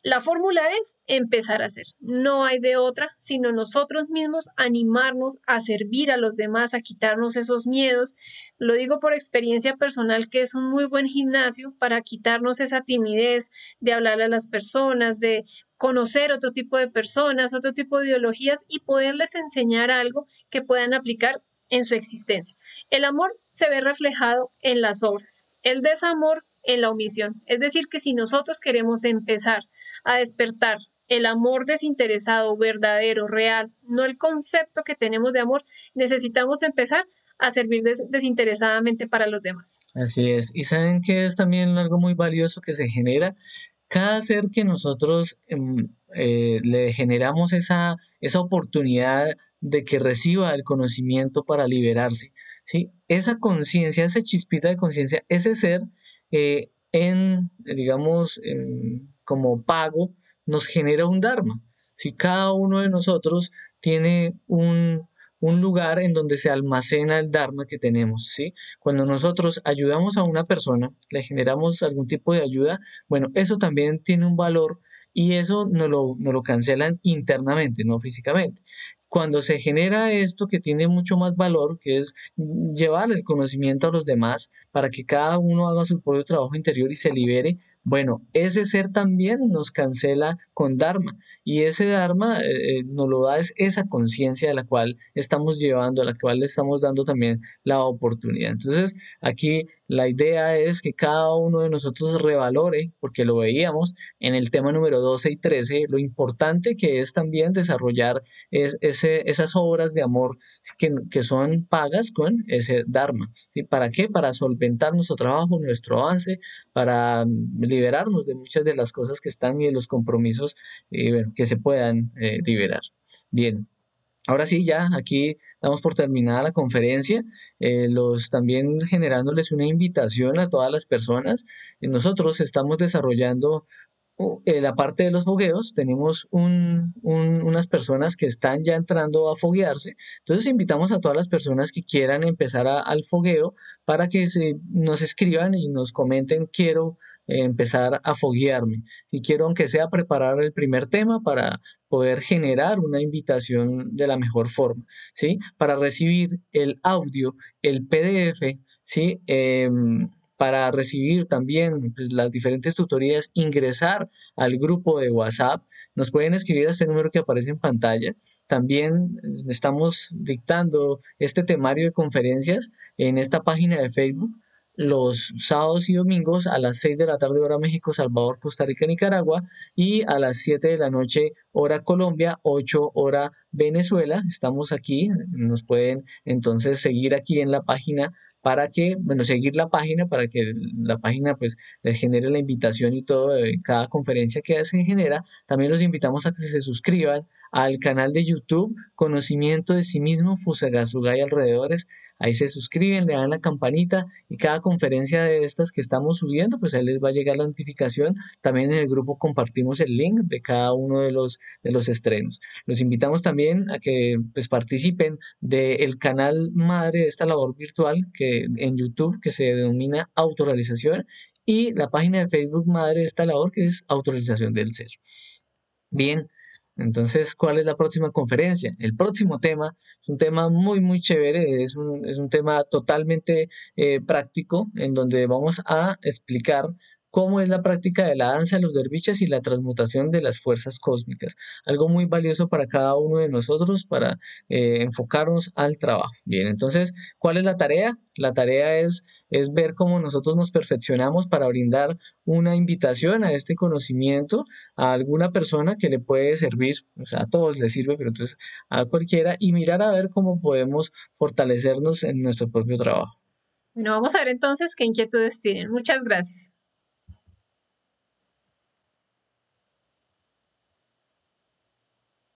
La fórmula es empezar a hacer. No hay de otra, sino nosotros mismos animarnos a servir a los demás, a quitarnos esos miedos. Lo digo por experiencia personal que es un muy buen gimnasio para quitarnos esa timidez de hablar a las personas, de conocer otro tipo de personas, otro tipo de ideologías y poderles enseñar algo que puedan aplicar en su existencia. El amor se ve reflejado en las obras, el desamor en la omisión. Es decir, que si nosotros queremos empezar a despertar el amor desinteresado, verdadero, real, no el concepto que tenemos de amor, necesitamos empezar a servir desinteresadamente para los demás. Así es. Y saben que es también algo muy valioso que se genera cada ser que nosotros le generamos esa oportunidad de que reciba el conocimiento para liberarse, ¿sí? Esa conciencia, esa chispita de conciencia, ese ser, digamos, como pago, nos genera un dharma. Si cada uno de nosotros tiene un lugar en donde se almacena el dharma que tenemos, ¿sí? Cuando nosotros ayudamos a una persona, le generamos algún tipo de ayuda, bueno, eso también tiene un valor y eso no lo cancelan internamente, no físicamente. Cuando se genera esto que tiene mucho más valor, que es llevar el conocimiento a los demás para que cada uno haga su propio trabajo interior y se libere, bueno, ese ser también nos cancela con Dharma y ese Dharma nos lo da es esa conciencia de la cual estamos llevando, a la cual le estamos dando también la oportunidad. Entonces, aquí la idea es que cada uno de nosotros revalore, porque lo veíamos en el tema número 12 y 13, lo importante que es también desarrollar esas obras de amor que son pagas con ese Dharma. ¿Sí? ¿Para qué? Para solventar nuestro trabajo, nuestro avance, para liberarnos de muchas de las cosas que están y de los compromisos bueno, que se puedan liberar. Bien. Ahora sí, ya aquí damos por terminada la conferencia, los también generándoles una invitación a todas las personas. Nosotros estamos desarrollando la parte de los fogueos, tenemos unas personas que están ya entrando a foguearse, entonces invitamos a todas las personas que quieran empezar al fogueo para que nos escriban y nos comenten, quiero empezar a foguearme, si quiero aunque sea preparar el primer tema para poder generar una invitación de la mejor forma, ¿sí? Para recibir el audio, el PDF, ¿sí? Para recibir también pues, las diferentes tutorías, ingresar al grupo de WhatsApp. Nos pueden escribir a este número que aparece en pantalla. También estamos dictando este temario de conferencias en esta página de Facebook los sábados y domingos a las 6 de la tarde hora México, Salvador, Costa Rica, Nicaragua y a las 7 de la noche hora Colombia, 8 hora Venezuela. Estamos aquí, nos pueden entonces seguir aquí en la página para que, bueno, seguir la página para que la página pues les genere la invitación y todo de cada conferencia que se genera. También los invitamos a que se suscriban al canal de YouTube Conocimiento de sí mismo, Fusagasugá y alrededores. Ahí se suscriben, le dan la campanita y cada conferencia de estas que estamos subiendo, pues ahí les va a llegar la notificación. También en el grupo compartimos el link de cada uno de los estrenos. Los invitamos también a que pues, participen del canal madre de esta labor virtual que en YouTube que se denomina autorrealización y la página de Facebook madre de esta labor que es autorrealización del ser. Bien, entonces, ¿cuál es la próxima conferencia? El próximo tema es un tema muy chévere, es un tema totalmente práctico en donde vamos a explicar cómo es la práctica de la danza de los derviches y la transmutación de las fuerzas cósmicas. Algo muy valioso para cada uno de nosotros para enfocarnos al trabajo. Bien, entonces, ¿cuál es la tarea? La tarea es ver cómo nosotros nos perfeccionamos para brindar una invitación a este conocimiento a alguna persona que le puede servir, o sea, a todos les sirve, pero entonces a cualquiera y mirar a ver cómo podemos fortalecernos en nuestro propio trabajo. Bueno, vamos a ver entonces qué inquietudes tienen. Muchas gracias.